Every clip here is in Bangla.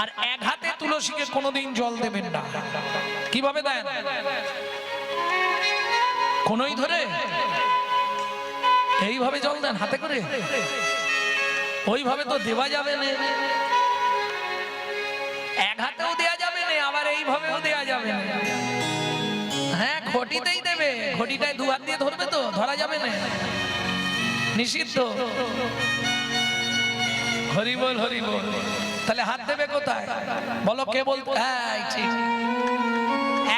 আর এক হাতে তুলসীকে কোনোদিন জল দেবেন না। কিভাবে দেন? কোনোই ধরে এইভাবে জল দেন হাতে করে, ওইভাবে তো দেওয়া যাবে না। এক হাতেও দেওয়া যাবে না, আবার এইভাবেও দেওয়া যাবে না। হ্যাঁ, ঘটিতেই দেবে। ঘটিটায় দু হাত দিয়ে ধরবে তো, ধরা যাবে না, নিষিদ্ধ। হরি বল, হরি বল। তাহলে হাত দেবে কোথায় বলো? কে বলতো? হ্যাঁ, ঠিক।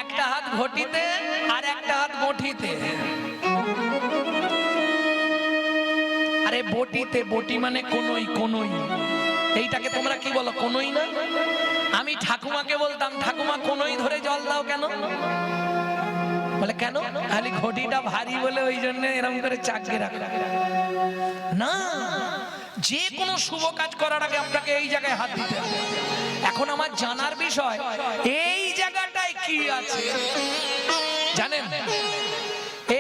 একটা হাত ঘটিতে আর একটা হাত বটিতে। আরে বটিতে, বটি মানে কোনই, কোনই। এইটাকে তোমরা কি বলো? কোনই না? আমি ঠাকুমাকে বলতাম, ঠাকুমা কোনই ধরে জল দাও কেন? বলে কেন? খালি ঘটিটা ভারী বলে ওই জন্য এরকম করে চাকিয়ে রাখা। না, যে কোনো শুভ কাজ করার আগে আপনাকে এই জায়গায় হাত দিতে হবে। এখন আমার জানার বিষয়, এই জায়গাটায় কি আছে জানেন?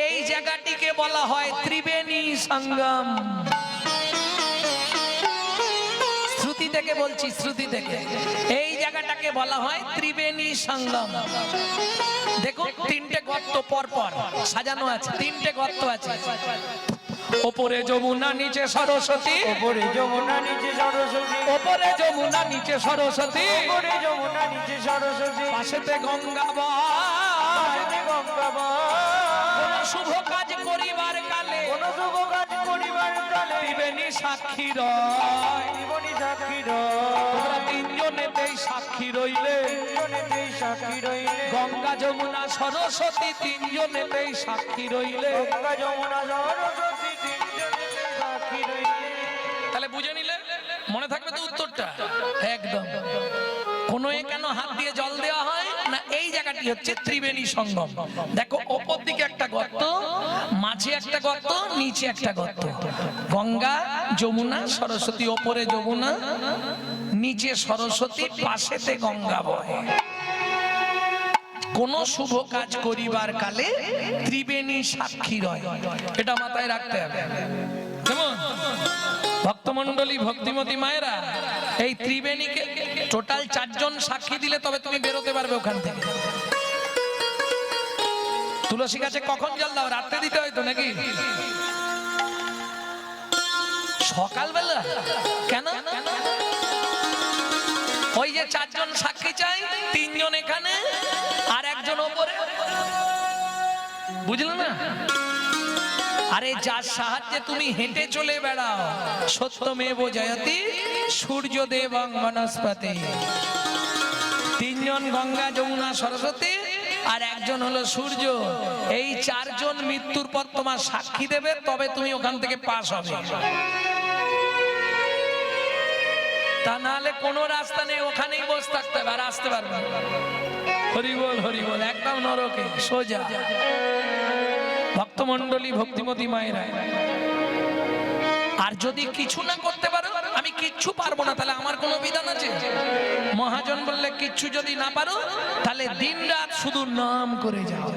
এই জায়গাটিকে বলা হয় ত্রিবেণী সঙ্গম। শ্রুতি থেকে বলছি, শ্রুতি থেকে। এই জায়গাটাকে বলা হয় ত্রিবেণী সঙ্গম। দেখুন, তিনটে গর্ত পর পর সাজানো আছে, তিনটে গর্ত আছে। ওপরে যমুনা, নিচে সরস্বতী। ওপরে যমুনা, নিচে সরস্বতী। ওপরে যমুনা, নিচে সরস্বতী। ওপরে যমুনা, নিচে সরস্বতী। পাশেতে গঙ্গা বয়। গঙ্গা বয়। কোন শুভ কাজ করিবার কালে, কোন শুভ কাজ করিবার কালে ত্রিবেণী সাক্ষী রয়। ত্রিবেণী সাক্ষী তোমরা রয়। তিনজনেতেই সাক্ষী রইলে। তিনজনেতেই সাক্ষী রইলে। গঙ্গা যমুনা সরস্বতী তিনজনেতেই সাক্ষী রইলে। গঙ্গা যমুনা সরস্বতী তিনজনেতেই সাক্ষী রইলে। তাহলে বুঝে নিলে মনে থাকবে তো উত্তরটা একদম। কোন কেন হাত দিয়ে জল দেওয়া হয় না? এই জায়গাটি হচ্ছে ত্রিবেণী সঙ্গম। দেখো, ওপর দিকে একটা গর্ত, মাঝে একটা গর্ত, নিচে একটা গর্ত। গঙ্গা যমুনা সরস্বতী, ওপরে যমুনা, নিচে সরস্বতী, পাশেতে গঙ্গা বয়। কোন শুভ কাজ করিবার কালে ত্রিবেণী সাক্ষী রয়। এটা মাথায় রাখতে হবে। কেমন ভক্তমন্ডলী, ভক্তিমতী মায়েরা, এই ত্রিবেণীকে টোটাল 4 জন সাক্ষী দিলে তবে তুমি বেরোতে পারবে ওখান থেকে। তুলসী গাছে কখন জল দাও? রাতে দিতে হয়তো নাকি? সকালবেলা কেন? ওই যে 4 জন সাক্ষী চাই, 3 জন এখানে আর 1 জন ওপরে, বুঝলে না? আরে যার সাহায্যে তুমি হেঁটে চলে বেড়াও, সত্যমেব জয়তি সূর্যদেবং বনস্পতি। 3 জন গঙ্গা যমুনা সরস্বতী আর 1 জন হলো সূর্য। এই 4 জন মৃত্যুর পর তোমার সাক্ষী দেবে, তবে তুমি ওখান থেকে পাস হবে। তা নাহলে কোনো রাস্তা নেই, ওখানেই বসে থাকতে হবে, আর আসতে পারবে না। হরি বল, হরি বল। একদম নরকে সোজা। ভক্তমন্ডলী, ভক্তিমতী মায়েরা, আর যদি কিছু না করতে পারো, আমি কিচ্ছু পারবো না, তাহলে আমার কোনো বিধান আছে? মহাজন বললে কিচ্ছু যদি না পারো, তাহলে দিন রাত শুধু নাম করে যাও।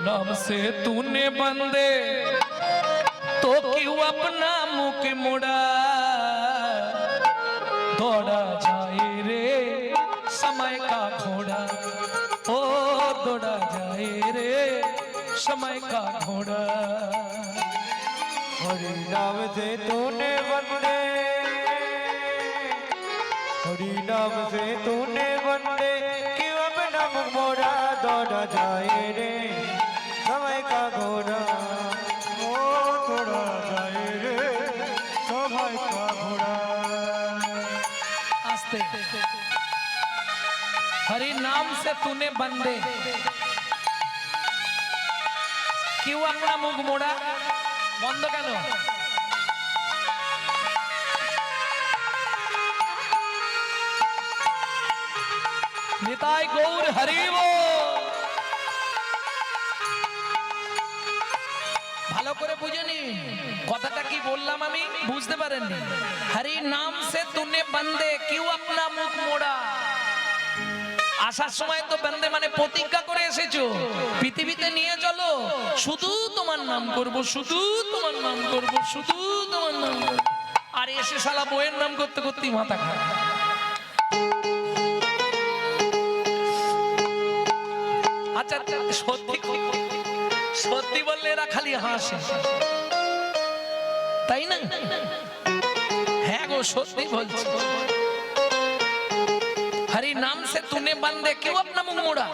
नाम से तूने बंदे तो क्यों अपना मुख मुड़ा। दौड़ा जाए रे समय का घोड़ा, ओ दौड़ा जाए रे समय का घोड़ा। हरि नाम से तूने बंदे, हरि नाम से तूने बंदे, क्यों अपना मुख मोड़ा। दौड़ा जाए रे समय का घोड़ा, ओ दौड़ा जाए रे समय का घोड़ा। आस्ते। हरि नाम से तूने बंदे, क्यों अपना मुख मोड़ा। बंद কেন? নিতাই গৌর হরি বল। ভালো করে বুঝেনি কথাটা কি বললাম আমি, বুঝতে পারেননি? হরি নাম সে তুনে বন্দে কিউ আপনা মুখ মোড়া। আসার সময় তো বন্দে মানে প্রতিজ্ঞা করে এসেছো, পৃথিবীতে নিয়ে চলো, শুধু তোমার নাম করব, শুধু তোমার নাম করব, শুধু তোমার নাম করব। আর এসে শালা বইয়ের নাম করতে করতেই মাথা খারাপ। আচ্ছা সত্যি সত্যি বললে এরা খালি হাসে, তাই না? হ্যাঁ গো সত্যি বলছি। হরি নাম সে তুনে বান্দে কেউ আপনা মুখ মোড়া।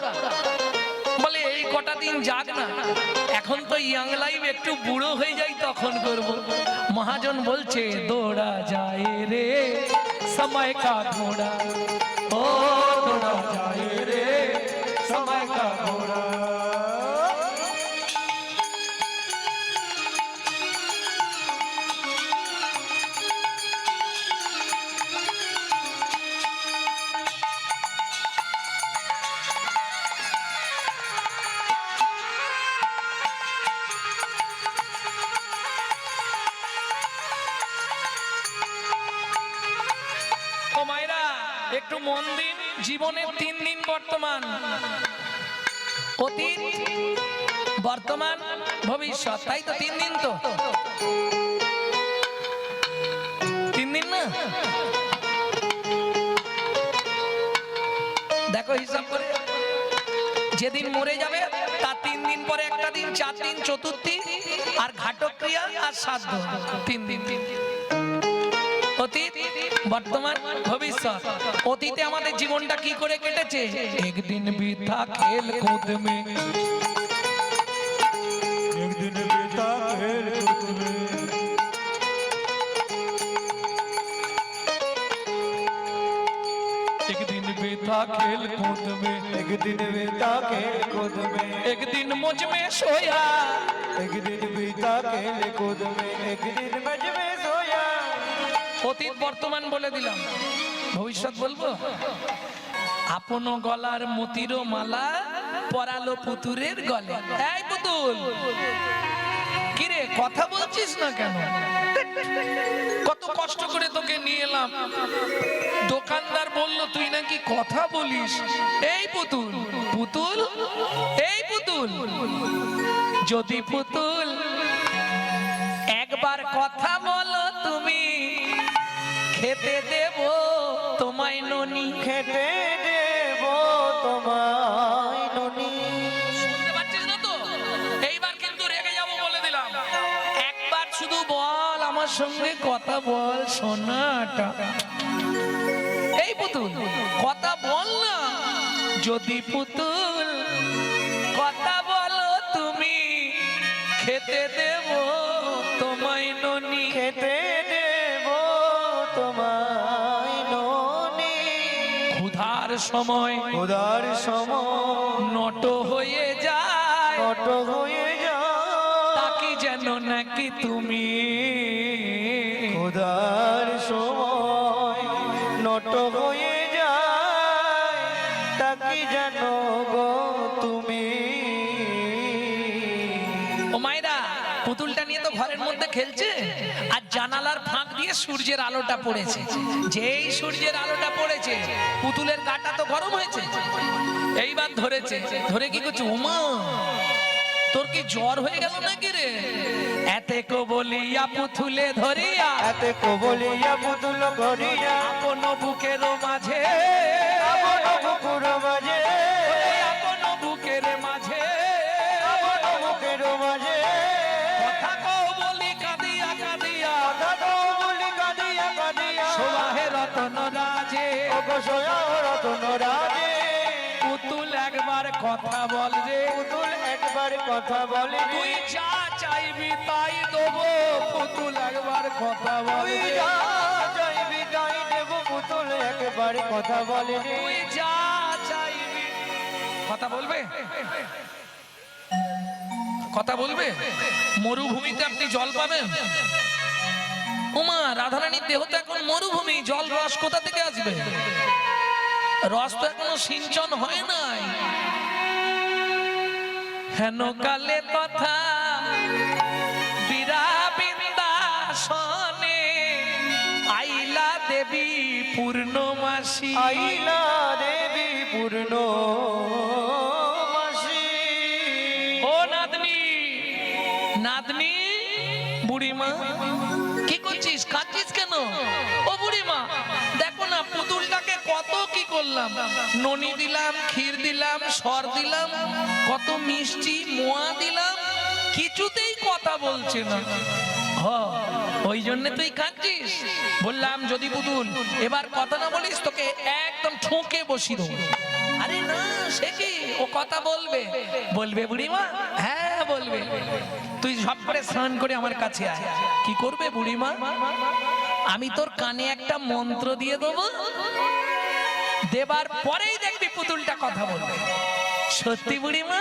বলে এই কটা দিন যাক না, এখন তো ইয়াং লাইফ, একটু বুড়ো হয়ে যাই তখন করব। মহাজন বলছে দৌড়া যায় রে সময় কা ঘোড়া, ও দৌড়া যায় রে সময় কা ঘোড়া। একটু মন দিন, জীবনের 3 দিন বর্তমান, অতীত, বর্তমান, ভবিষ্যৎ, তাই তো 3 দিন, তো 3 দিন না? দেখো হিসাব করে, যেদিন মরে যাবে তার 3 দিন পরে একটা দিন, 4 দিন চতুর্থী, আর ঘাটক্রিয়া আর শ্রাদ্ধ, 3 দিন। অতীত, বর্তমান, ভবিষ্যৎ। অতীতে আমাদের জীবনটা কি করে কেটেছে? একদিন বিথা খেল খুদ মে, একদিন বিতা খেল খুদ মে, একদিন বিথা খেল খুদ মে, একদিন বিতা খেল খুদ মে, একদিন মুझ में सोया, একদিন বিতা খেল খুদ মে, একদিন মুঝ में सोया। অতীত বর্তমান বলে দিলাম, ভবিষ্যৎ বলবো। আপন গলার মতির মালা পরালো পুতুলের গলে। এই পুতুল, কিরে কথা বলছিস না কেন? কত কষ্ট করে তোকে নিয়ে এলাম, দোকানদার বলল তুই নাকি কথা বলিস। এই পুতুল, পুতুল, এই পুতুল, যদি পুতুল একবার কথা বলো তুমি, খেতে দেব তোমায় ননি, খেতে দেব তোমায় ননি। শুনতে পাচ্ছিস না তো? এইবার কিন্তু রেগে যাব বলে দিলাম। একবার শুধু বল, আমার সঙ্গে কথা বল সোনাটা। এই পুতুল কথা বল না, যদি পুতুল কথা বলো তুমি, খেতে দেব তোমায় ননি, খেতে দেব তোমায় ননি। ক্ষুধার সময় উদার সময় নট হয়ে যায়, কত হয়ে যায়, তাকে যেন নাকি তুমি, উদার সময় নট হয়ে যায়, তাকে জানো গো তুমি। ও মায়েরা, পুতুলটা নিয়ে তো ঘরের মধ্যে খেলছে, আর জানালার ফাঁক দিয়ে সূর্যের আলোটা পড়েছে। যেই সূর্যের আলোটা পড়েছে, পুতুলের গাটা তো গরম হয়েছে। এইবার ধরেছে, ধরে কি করছে, উমা তোর কি জ্বর হয়ে গেল নাকি রে? এতে কো বলিয়া পুতুলে ধরিয়া, এতে কবলিয়া পুতুল করিয়া, আপন বুকের মাঝে, আপন বুকুর মাঝে, আপন বুকের মাঝে, আপন বুকের মাঝে, কথা কও বলি কাঁদিয়া কাঁদিয়া, কথা বলি কাঁদিয়া কাঁদিয়া, সোহাহে রতন রাজে, ওগো সোয়া রতন রাজে। পুতুল একবার কথা বল রে, পুতুল একবার কথা বলে, তুই যা চাইবি তাই দেবো, পুতুল একবার কথা বল তুই রে, যা চাইবি তাই দেব, পুতুল একবার কথা বলে, তুই যা চাইবি। কথা বলবে, কথা বলবে। মরুভূমিতে আপনি জল পাবেন? উমা রাধারানীর দেহ তো এখন মরুভূমি, জল রস কোথা থেকে আসবে? রস তো এখনো সিঞ্চন হয় নাই। হেন কালে কথা পূর্ণমাসী আইলা দেবী পূর্ণ মাসি। ও নাতনি, নাতনি, বুড়িমা কি করছিস, কাঁদছিস কেন? ও বুড়িমা দেখো না, পুতুলটাকে কত কি করলাম, ননি দিলাম, ক্ষীর দিলাম, সর দিলাম, কত মিষ্টি মোয়া দিলাম, কিছুতেই কথা বলছে না। ওই জন্য তুই কাঁদছিস? বললাম যদি পুতুল এবার কথা না বলিস তোকে একদম ঠুকে বসিয়ে দেবো। আরে না, সে কি, ও কথা বলবে। বলবে বুড়িমা? হ্যাঁ বলবে। তুই সব করে স্নান করে আমার কাছে আয়। কি করবে বুড়িমা? আমি তোর কানে একটা মন্ত্র দিয়ে দেবো, দেবার পরেই দেখবি পুতুলটা কথা বলবে। সত্যি বুড়িমা?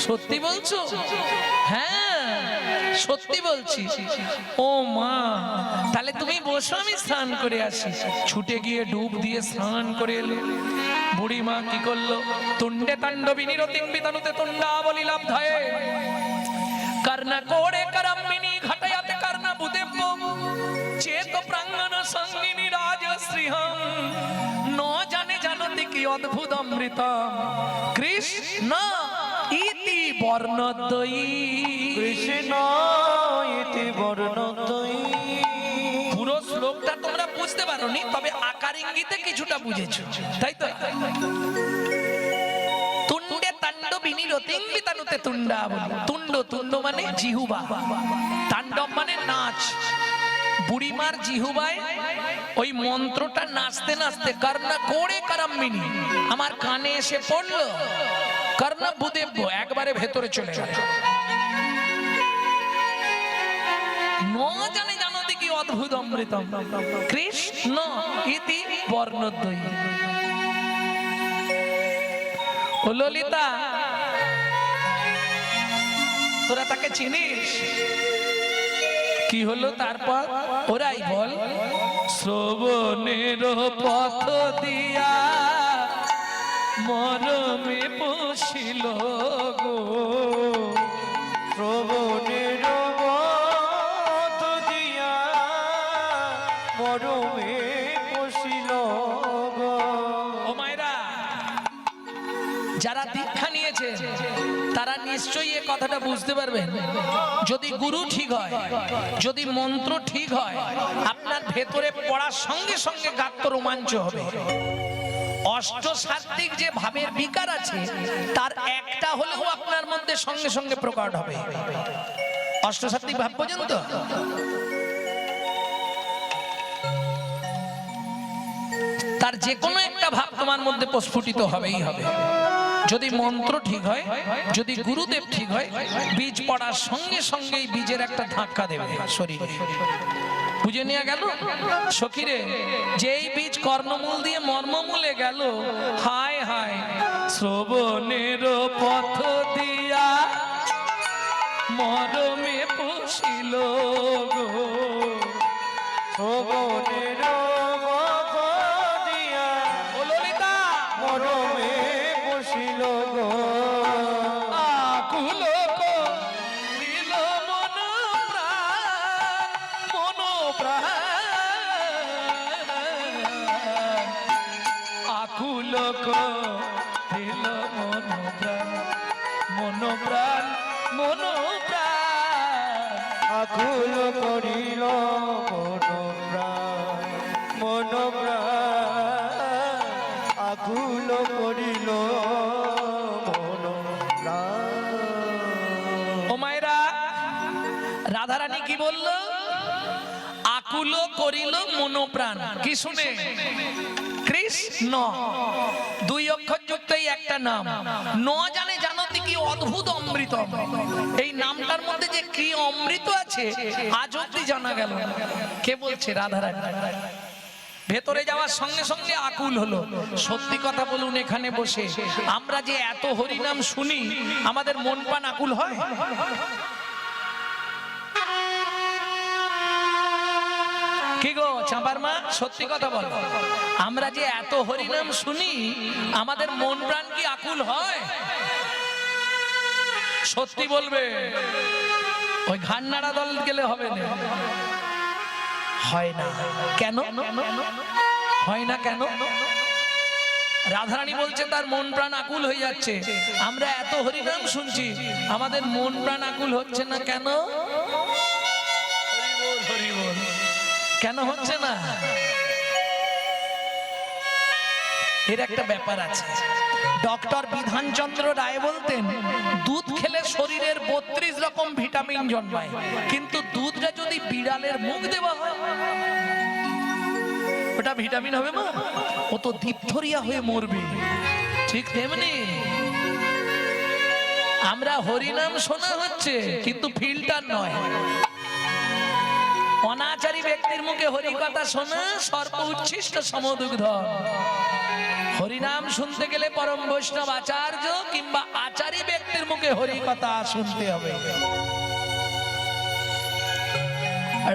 সত্যি বলছো? হ্যাঁ সত্যি বলছি। ও মা, তাহলে তুমি বসো, আমি স্নান করে আসি। ছুটে গিয়ে ডুব দিয়ে স্নান করে এলো। বুড়িমা কি করলো? তুণ্ডে তাণ্ডবিনী রতিং বিতানুতে তুণ্ডা বলি লাভধায়ে কর্ণা কোড়ে করম্মিনী ঘটায়াতে কর্ণা বুদেব্য চেত প্রাঙ্গণ সঙ্গিনী রাজশ্রীহং ন জানে জানতি কি অদ্ভুত অমৃতম কৃষ্ণ ইতি বর্ণদ্বয়ী। কৃষ্ণ ইতি বর্ণদ্বয়ী। পুরো শ্লোকটা তোমরা বুঝতে পারোনি, তবে আকার ইঙ্গিতে কিছুটা বুঝেছো, তাই তো? তুণ্ডে তাণ্ডবিনী রতিং বিতানুতে তুণ্ডা বলি। তুণ্ড, তুণ্ড মানে জিহুবা, তাণ্ডব মানে নাচ। বুড়িমার জিহুবায় ওই মন্ত্রটা নাচতে নাচতে কর্ণা কোড়ে করম্মিনী আমার কানে এসে পড়লো। কর্ণা বুদেব্য একবারে ভেতরে চলে গেল। ন জানে জানতি কি অদ্ভুত অমৃতম কৃষ্ণ ইতি বর্ণদ্বয়ী। ও ললিতা, তোরা তাকে চিনিস? কি হলো তারপর? ওরাই বল। শ্রবণের পথ দিয়া মরমে বসিল গো। শ্রবণের পথ দিয়া মরমে বসিল গো। ও মায়েরা, যারা দীক্ষা নিয়েছে তারা নিশ্চয়ই এ কথাটা বুঝতে পারবেন। যদি গুরু ঠিক হয়, যদি মন্ত্র ঠিক হয়, আপনার ভেতরে পড়ার সঙ্গে সঙ্গে গাত্র রোমাঞ্চ হবে। অষ্টসাত্ত্বিক যে ভাবের বিকার আছে তার একটা হলেও আপনার মধ্যে সঙ্গে সঙ্গে প্রকট হবে। অষ্টসাত্ত্বিক ভাব পর্যন্ত তার যে কোনো একটা ভাব তোমার মধ্যে প্রস্ফুটিত হবেই হবে। যদি মন্ত্র ঠিক হয়, যদি গুরুদেব ঠিক হয়, বীজ পড়ার সঙ্গে সঙ্গেই বীজের একটা ধাক্কা দেবে শরীরে। বুঝে নিয়ে গেল সখীরে, যেই বীজ কর্ণমূল দিয়ে মর্মমূলে গেল, হায় হায় শ্রবণের পথ দিয়া মরমে বসিল গো। শ্রবণের পথ দিয়া ও ললিতা, মরমে বসিল গো। আকুল দিল মন প্রাণ, মন প্রাণ, আকুল দিল মন প্রাণ, মন প্রাণ, মন প্রাণ। আকুল করিল মন প্রাণ, মন প্রাণ। আকুল করিল মন প্রাণ। ও মায়েরা, রাধারানী কি বলল? আকুল করিল মনোপ্রাণ। কি শুনে? কৃষ্ণ। দুই অক্ষর যুক্ত এই একটা নাম। ন জানে জানতি কি অদ্ভুত অমৃত। এই নামটার মধ্যে যে কি অমৃত আছে আজ অব্দি জানা গেল। কে বলছে? রাধারানী। ভেতরে যাওয়ার সঙ্গে সঙ্গে আকুল হলো। সত্যি কথা বলুন, এখানে বসে আমরা যে এত হরিনাম শুনি, আমাদের মন প্রাণ আকুল হয়? কি গো চাঁপার মা, সত্যি কথা বল, আমরা যে এত হরিনাম শুনি, আমাদের মন প্রাণ কি আকুল হয়? সত্যি বলবে, ওই ঘান্নাড়া দল গেলে হবে না। হয় না কেন? হয় না কেন? রাধারানী বলছে তার মন প্রাণ আকুল হয়ে যাচ্ছে। আমরা এত হরিনাম শুনছি, আমাদের মন প্রাণ আকুল হচ্ছে না কেন? হরি বল, কেন হচ্ছে না? এর একটা ব্যাপার আছে। ডক্টর বিধানচন্দ্র রায় বলতেন দুধ খেলে শরীরের 32 রকম ভিটামিন জন্মায়, কিন্তু দুধটা যদি বিড়ালের মুখ দেওয়া হয় ওটা ভিটামিন হবে না, ও তো ডিপথোরিয়া হয়ে মরবে। ঠিক তেমনি আমরা হরিনাম শোনা হচ্ছে কিন্তু ফিল্টার নয়। অনাচারী ব্যক্তির মুখে হরি কথা শোনা সর্ব উচ্ছিষ্ট সমদুগ্ধ। হরিনাম শুনতে গেলে পরম বৈষ্ণব আচার্য কিংবা আচারী ব্যক্তির মুখে হরি কথা শুনতে হবে।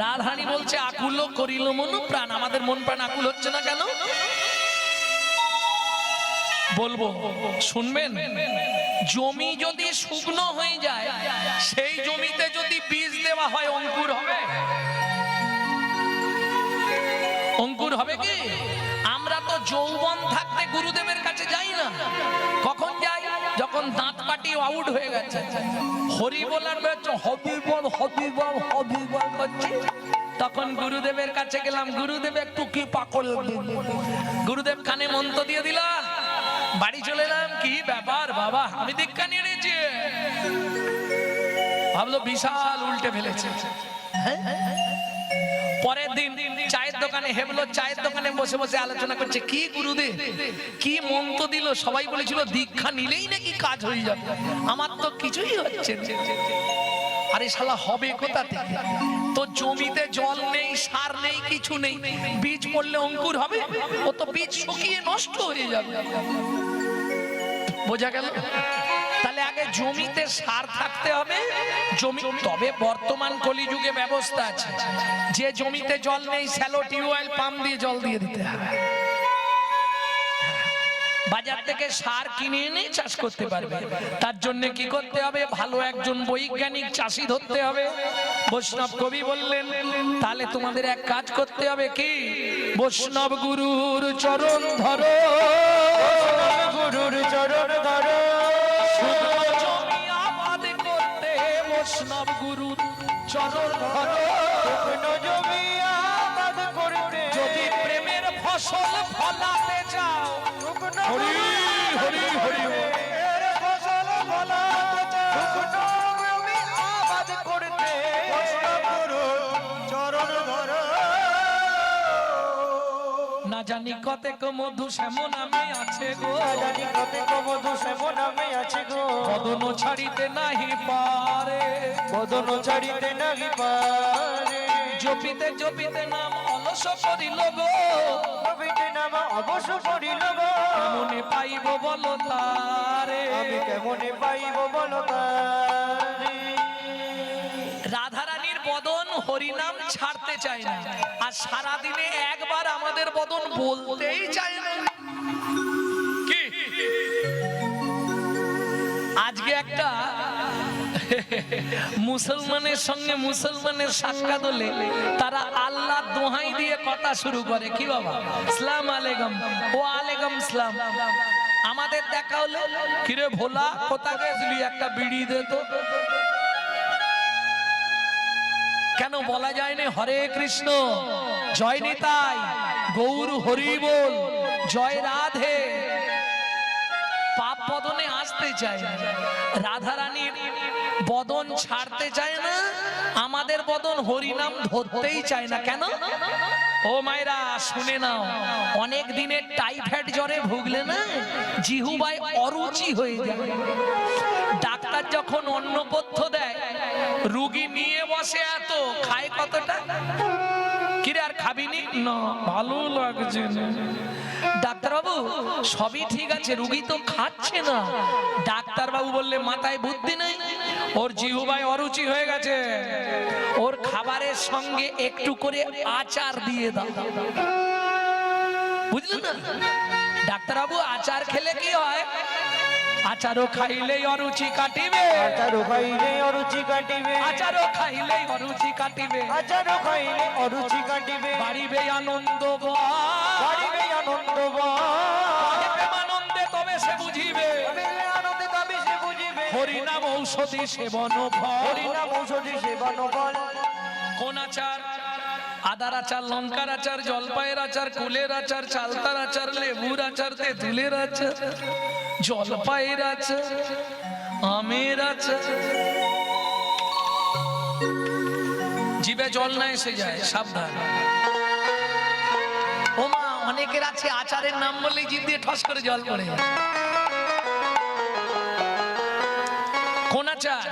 রাধারানী বলছে আকুল করিল মন প্রাণ। আমাদের মন প্রাণ আকুল হচ্ছে না কেন? বলবো, শুনবেন। জমি যদি শুকনো হয়ে যায়, সেই জমিতে যদি বীজ দেওয়া হয় অঙ্কুর হবে? অঙ্কুর হবে কি? আমরা তো যৌবন থাকতে গুরুদেবের কাছে যাই না। কখন যাই? যখন দাঁত পাটি আউট হয়ে গেছে। হরি বলার হবি বল হবি বল হবি বল করছি, তখন গুরুদেবের কাছে গেলাম। গুরুদেব একটু কি পাকল, গুরুদেব কানে মন্ত্র দিয়ে দিল, বাড়ি চলে এলাম। কি ব্যাপার বাবা, আমি দীক্ষা নিয়ে নিয়েছি। ভাবলো বিশাল উল্টে ফেলেছে। পরের দিন চায়ের দোকানে হেবলো, চায়ের দোকানে বসে বসে আলোচনা করছে, কি গুরুদেব কি মন্ত্র দিল, সবাই বলেছিল দীক্ষা নিলেই নাকি কাজ হয়ে যাবে, আমার তো কিছুই হচ্ছে না। আরে শালা হবে কোথা থেকে? তো জমিতে জল নেই, সার নেই, কিছু নেই, বীজ পড়লে অঙ্কুর হবে? ও তো বীজ শুকিয়ে নষ্ট হয়ে যাবে। বোঝা গেল? তাহলে আগে জমিতে সার থাকতে হবে, জমি। তবে বর্তমান কলিযুগে ব্যবস্থা আছে, যে জমিতে জল নেই শ্যালো টিউবওয়েল পাম্প দিয়ে জল দিয়ে দিতে হবে। বাজার থেকে সার কিনে এনে চাষ করতে পারবে। তার জন্য কি করতে হবে? ভালো একজন বৈজ্ঞানিক চাষি ধরতে হবে। বৈষ্ণব কবি বললেন তাহলে তোমাদের এক কাজ করতে হবে, কি? বৈষ্ণব গুরুর চরণ ধরো, গুরুর চরণ ধরো। জমি আবাদ করতে বৈষ্ণব গুরুর চরণ ধরো। জমি আবাদ করতে যদি প্রেমের ফসল ফলাতে চাও, হরি হরি হরি ফসল ফলাতে জমি আবাদ করতে চরণ ধরো। না জানি কতেক মধু শ্যামন নামে আছে গো, জানি কতেক মধু শ্যামন নামে আছে গো, বদন ছাড়িতে নাহি পারে, বদন ছাড়িতে নাহি পারে। জপিতে জপিতে নাম অলস করিল গো, জপিতে নাম অবশ্য করিল গো। কেমনে পাইব বল তারে, আমি কেমনে পাইব বল তারে। রাধারানীর বদন হরিনাম ছাড়তে চায় না, আর সারাদিনে একবার আমাদের বদন বলতেই চায় না। কি আজকে একটা মুসলমানের সঙ্গে মুসলমানের সাক্ষাৎ হলে তারা আল্লাহ দোহাই দিয়ে কথা শুরু করে, কি বাবা সালাম আলাইকুম, ও আলাইকুম সালাম। আমাদের দেখা হলে, কিরে ভোলা কোথা গেছিলি, একটা বিড়ি দে তো। কেন বলা যায় না হরে কৃষ্ণ, জয় নিতাই, গৌর হরি বল, জয় রাধে? পাপ বদনে আসতে চায় না, রাধারানীর বদন ছাড়তে চায় না, আমাদের বদন হরিনাম ধরতেই চায় না। কেন? ও মায়েরা শুনে নাও, অনেক দিনের টাইফয়েড জ্বরে ভুগলে না জিহুবায় অরুচি হয়ে যায়। ডাক্তার যখন অন্নপথ্য দেয়, রুগী নিয়ে বসে, এত খায় কতটা, কিরে আর খাবিনি? না ভালো লাগছে না। ডাক্তারবাবু সবই ঠিক আছে, রুগী তো খাচ্ছে না। ডাক্তারবাবু বললে মাথায় বুদ্ধি নেই, ওর জিহ্বায় অরুচি হয়ে গেছে, ওর খাবারের সঙ্গে একটু করে আচার দিয়ে দাও। বুঝলেন না? ডাক্তারবাবু আচার খেলে কি হয়? আচারো খাইলেই অরুচি কাটিবে, আচারো খাইলে অরুচি কাটিবে, আচারো খাইলেই অরুচি কাটিবে, আচারো খাইলে অরুচি কাটিবে, বাড়িবে আনন্দ বাড়িবে আনন্দ আনন্দে তবে সে বুঝিবে, আনন্দে তবে সে বুঝিবে, হরিনাম ঔষধি সেবন হরিনাম ঔষধি সেবন ফল। কোন আচার? আদার আচার, লঙ্কার আচার, জলপাইয়ের আচার, কুলের আচার, চালতার আচার, লেবুর আচার, তেঁতুলের আচার, জলপাইয়ের আচার, আমের আচার। জিভে জল না এসে যায়, সাবধান। ও মা, অনেকের আছে আচারের নাম বললেই জিভ দিয়ে ঠস করে জল পড়ে যায়। কোন আচার?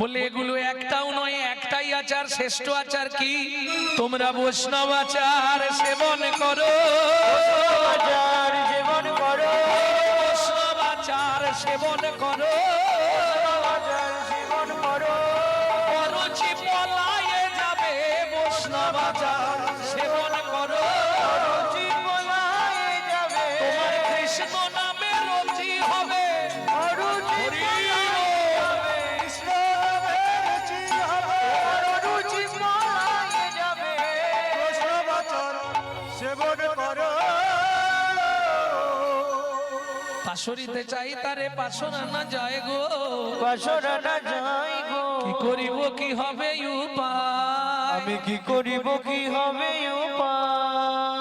বলে এগুলো একটাও নয়, একটাই আচার, শ্রেষ্ঠ আচার কি? তোমরা বৈষ্ণব আচার সেবন করো, আচার সেবন করো, বৈষ্ণব আচার সেবন করো, আচার সেবন করো, অরুচি পলায়ে যাবে, বৈষ্ণব আচার সেবন করো, অরুচি পলায়ে যাবে, তোমার কৃষ্ণ নামে রুচি হবে, অরুচি পাশরিতে চাই তারে পাশরা না যায় গো, পাশরা না যাই গো, কি করিব কি হবে উপায়, আমি কি করিব কি হবে উপায়,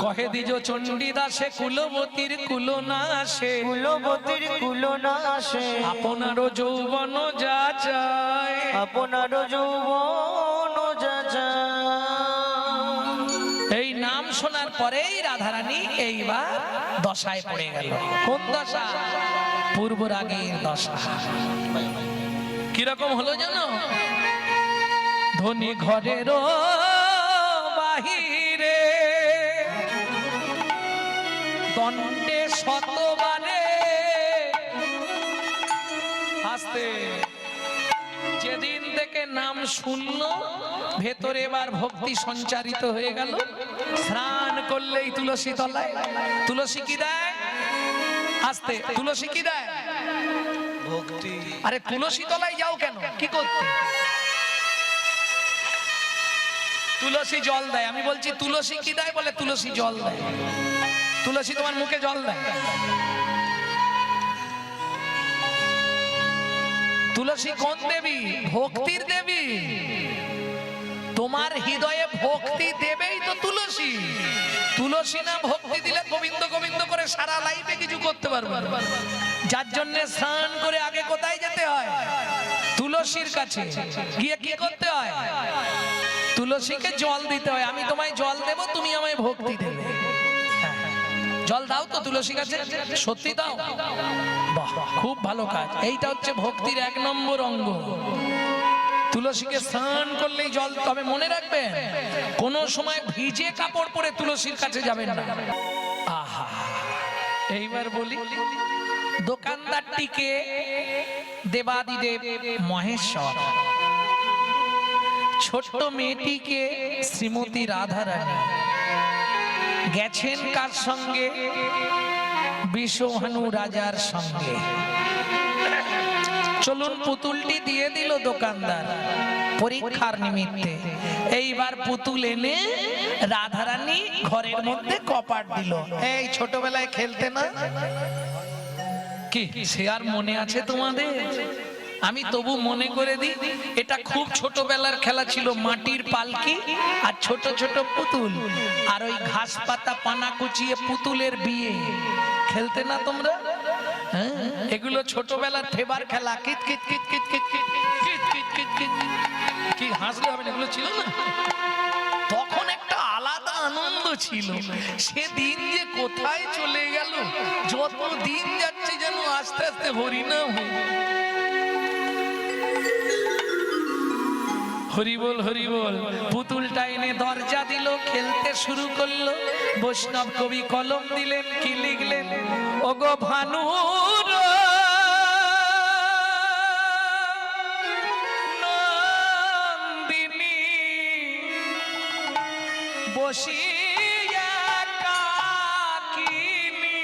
কহে দিজ চণ্ডীদাসে কুলবতীর কুল না আসে, কুলবতীর কুল না আসে, আপনারও যৌবন যা চায়, আপনার যৌবন যা চায়। এই নাম শোনার পরেই রাধারানী এইবার দশায় পড়ে গেল। কোন দশা? পূর্ব রাগের দশা। কিরকম হলো জানো? ধনী ঘরের বাহিরে দণ্ডে শতবারে আসতে, যেদিন থেকে নাম শুনলো ভেতরে এবার ভক্তি সঞ্চারিত হয়ে গেল। স্নান করলেই তুলসী তলায়। তুলসী কি দেয়? আসতে, তুলসী কি দেয়? ভক্তি। আরে তুলসী তলায় যাও কেন? কি করতে? তুলসী জল দেয়। আমি বলছি তুলসী কি দেয়? বলে তুলসী জল দেয়। তুলসী তোমার মুখে জল দেয়। তুলসী কোন দেবী? ভক্তির দেবী। তোমার হৃদয়ে ভক্তি দেবেই তো তুলসী। তুলসী না ভক্তি দিলে গোবিন্দ গোবিন্দ করে সারা লাইফে কিছু করতে পারবে না। যার জন্য স্নান করে আগে কোথায় যেতে হয়? তুলসীর কাছে গিয়ে কি করতে হয়? তুলসীকে জল দিতে হয়। আমি তোমায় জল দেব, তুমি আমায় ভক্তি দেবে। জল দাও তো তুলসী গাছে, সত্যি দাও। বাহ, খুব ভালো কাজ। এইটা হচ্ছে ভক্তির 1 নম্বর অঙ্গ। তুলসীকে স্নান করলেই জল। তবে মনে রাখবেন, কোন সময় ভিজে কাপড় পরে তুলসীর কাছে যাবেন না। আহা, এইবার বলি, দোকানদারটিকে দেবাদিদেব মহেশ্বর, ছোট্ট মেয়েটিকে শ্রীমতী রাধারানী, গেছেন কার সঙ্গে? বিষহানু রাজার সঙ্গে। চলুন, পুতুলটি দিয়ে দিল দোকানদার পরীক্ষার নিমিত্তে। এইবার পুতুল এনে রাধারানী ঘরের মধ্যে কপাট দিল। এই ছোটবেলায় খেলতে না? কি সে আর মনে আছে তোমাদের? আমি তবু মনে করে দিই, এটা খুব ছোটবেলার খেলা ছিল। মাটির পালকি আর ছোট ছোট পুতুল, আর ওই ঘাস পাতা পানা কুচিয়ে পুতুলের বিয়ে। খেলতে না তোমরা? হ্যাঁ, এগুলো ছোটবেলার ফেবার খেলা। Kit kit kit kit kit kit kit kit kit kit. কি হাসলে হবে না, এগুলো ছিল না তখন? একটা আলাদা আনন্দ ছিল। সেদিন যে কোথায় চলে গেল, যত দিন যাচ্ছে যেন আস্তে আস্তে হরিনাম। হরিবল হরিবল। পুতুলটা এনে দরজা দিল, খেলতে শুরু করলো। বৈষ্ণব কবি কলম দিলেন, কি লিখলেন? ওগো ভানুর নন্দিনী বসিয়া কাকিনী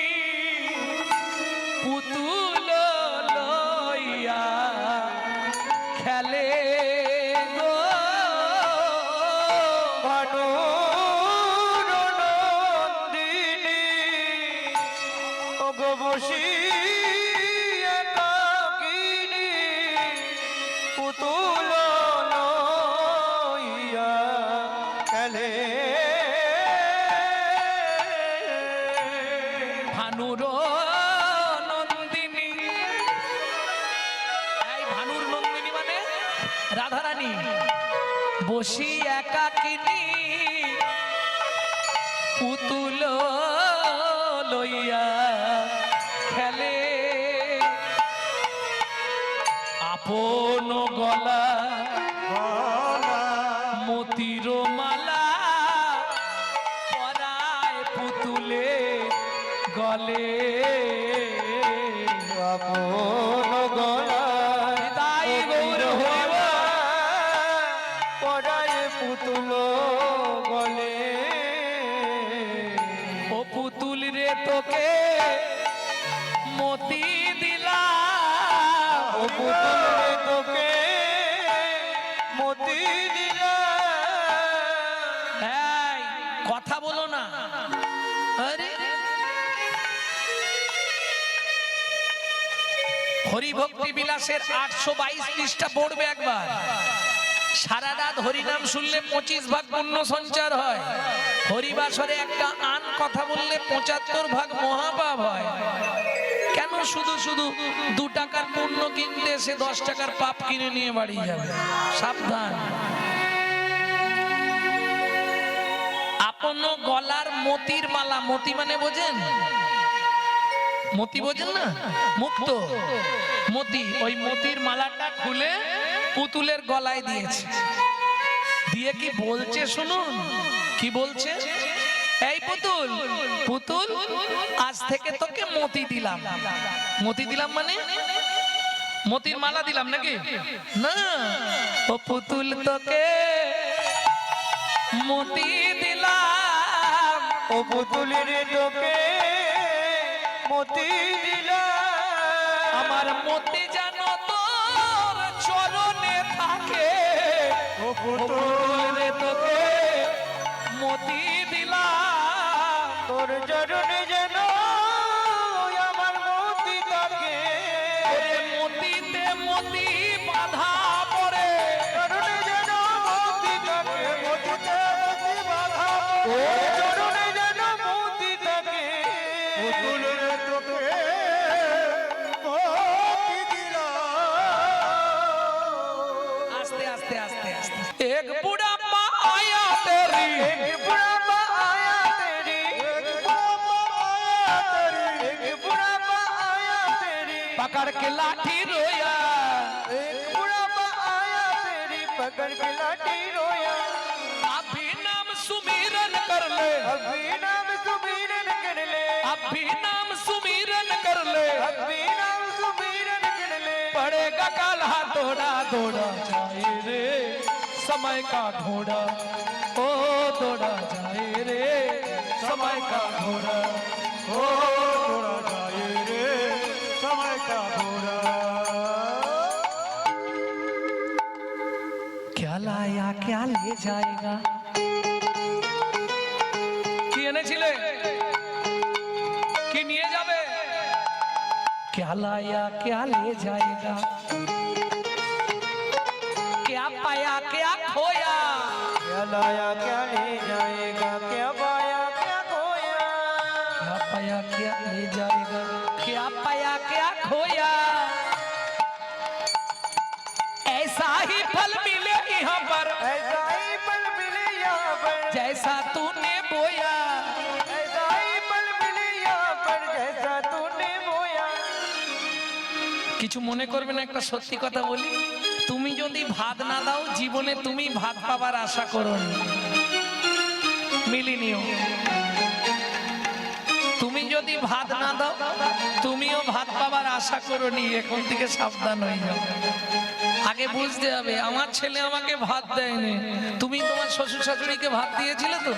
পুতুল লইয়া খেলে ভানুর নন্দিনী, এই ভানুর নন্দিনী মানে রাধারানী বসি একাকিনী পুতুল লইয়া খেলে আপন গলা মতির মালা পরায় পুতুলে গলে আপন গলায় তাই গৌর হইবা পড়ায় পুতুল গলে ও পুতুল রে তোকে মতি দিলাম ও পুতুল রে তোকে মতি দিলাম এই কথা বলো না আরে হরি ভক্তি বিলাসের 822 পৃষ্ঠা পড়বে একবার সারা রাত হরিনাম শুনলে 25 ভাগ পুণ্য সঞ্চার হয় হরিবাসরে একটা আন কথা বললে 75 ভাগ মহাপাপ হয় কেন শুধু শুধু 2 টাকার পুণ্য কিনতে এসে 10 টাকার পাপ কিনে নিয়ে বাড়ি যাবে সাবধান আপন গলার মতির মালা মতি মানে বোঝেন মতি বোঝেন না মুক্ত মতি ওই মতির মালাটা খুলে পুতুলের গলায় দিয়েছে দিয়ে কি বলছে শুনুন কি বলছে এই পুতুল পুতুল আজ থেকে তোকে মতি দিলাম মানে মতির মালা দিলাম নাকি না ও পুতুল তোকে মতি দিলাম ও পুতুল রে তোকে মতি দিলাম আমার মতি জানো তোর চরণে থাকে ও পুতুল রে তোকে মতি দিলাম তোর চরণে যেন আমার মতি থাকে ওরে মতিতে মতি বাধা পড়ে চরণে যেন মতি থাকে মতিতে মতি বাধা পড়ে চরণে যেন মতি থাকে পুতুল রে তোকে মতি দিলাম আস্তে আস্তে আস্তে আস্তে এক বুढ़ापा आया तेरी एक बुढ़ापा आया तेरी एक बुढ़ापा आया तेरी एक बुढ़ापा आया तेरी पकड़ के लाठी रोया एक बुढ़ापा आया तेरी पकड़ के लाठी रोया अभी नाम सुमिरन कर ले अभी नाम सुमीरन कर ले अभी नाम सुमिरन कर ले अभी नाम सुमीरन कर ले पड़ेगा काला दौड़ा दौड़ा जाए रे समय का घोड़ा ओ दौड़ा जाए रे समय का घोड़ा ओ थोड़ा जाए रे समय का घोड़ा क्या लाया क्या ले जाएगा কি এনেছিলে কি নিয়ে যাবে क्या लाया क्या ले जाएगा क्या पाया क्या खोया क्या लाया क्या ले जाएगा क्या पाया क्या खोया क्या पाया क्या ले जाएगा क्या पाया क्या खोया ऐसा ही फल मिले यहाँ पर ऐसा ही पल मिले यहाँ पर जैसा तूने बोया ऐसा ही पल मिले यहाँ पर जैसा तूने बोया কিছু মনে করবে না একটা সত্যি কথা বলি তুমি যদি ভাত না দাও জীবনে তুমি ভাত পাবার আশা করো না মিলিনিও তুমি যদি ভাত না দাও তুমিও ভাত পাবার আশা করো নি এখন থেকে সাবধান হয়ে যাও আগে বুঝতে হবে আমার ছেলে আমাকে ভাত দেয়নি তুমি তোমার শ্বশুর শাশুড়িকে ভাত দিয়েছিলে তো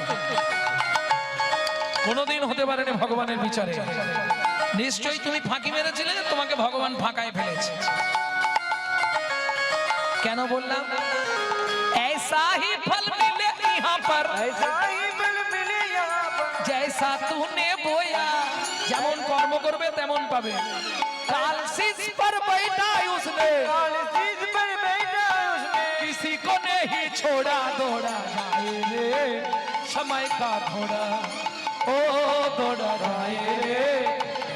কোনোদিন হতে পারেনি ভগবানের বিচারে নিশ্চয়ই তুমি ফাঁকি মেরেছিলে তোমাকে ভগবান ফাঁকায় ফেলেছে কেন বললাম ऐसा ही फल मिले यहाँ पर ऐसा ही पल मिले यहाँ पर जैसा तूने बोया যেমন কর্ম করবে তেমন পাবে কাল শীষ पर बैठा उसने काल चीज पर बैठा किसी को नहीं छोड़ा दौड़ा जाए रे समय का घोड़ा ओ दौड़ा जाए रे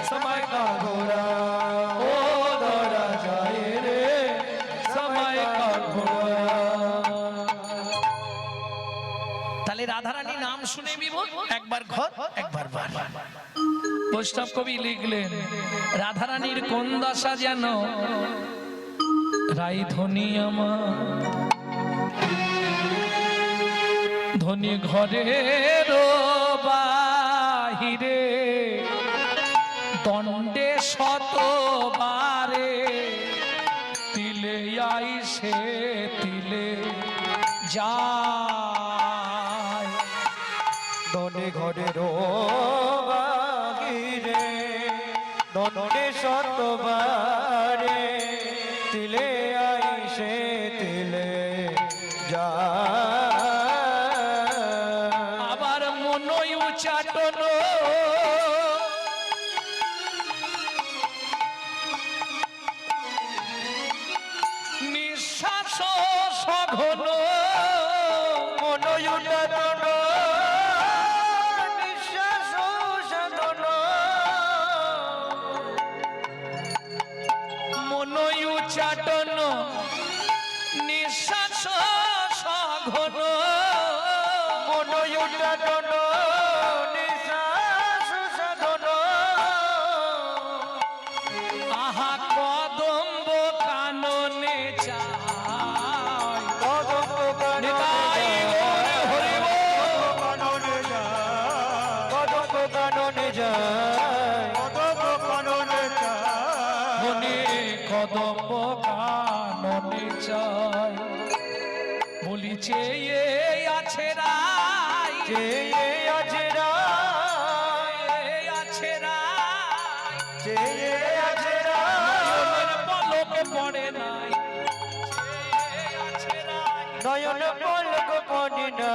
समय का घोड़ा ओ दौड़ा जाए रे समय का घोड़ा। তাহলে রাধারানী নাম শুনে নিব একবার ঘর একবার বার। বৈষ্ণব কবি লিখলেন রাধারানীর কোন দশা যেন রাই ধনী আমার ধনী ঘরের বাহিরে দণ্ডে শতবারে তিলে আইসে তিলে যায় দনে ঘরের বাহিরে দনে শতবারে তিলে আইসে তিলে যায়। আবার মনই উচাটন নিঃশ্বাস সঘন মনোয়ুটাটন নিঃশ্বাস সাধন মনই উচাটন নিঃশ্বাস সঘন মনোয়ুটাটন নিঃশ্বাস সাধন আহা কদম্ব কাননে চায় কদম্ব নিতাই গৌর হরি বল। কাননে যায় কদম্ব কাননে যায় কদম্ব কাননে যায় মনে কদম্ব কাননে চায় বলি চেয়ে আছে রাই চেয়ে আছে রায় আছে রাই চেয়ে আছে নয়নের রায় পলকে পড়ে নাই চেয়ে আছে রাই নয়ন পলক পড়ে না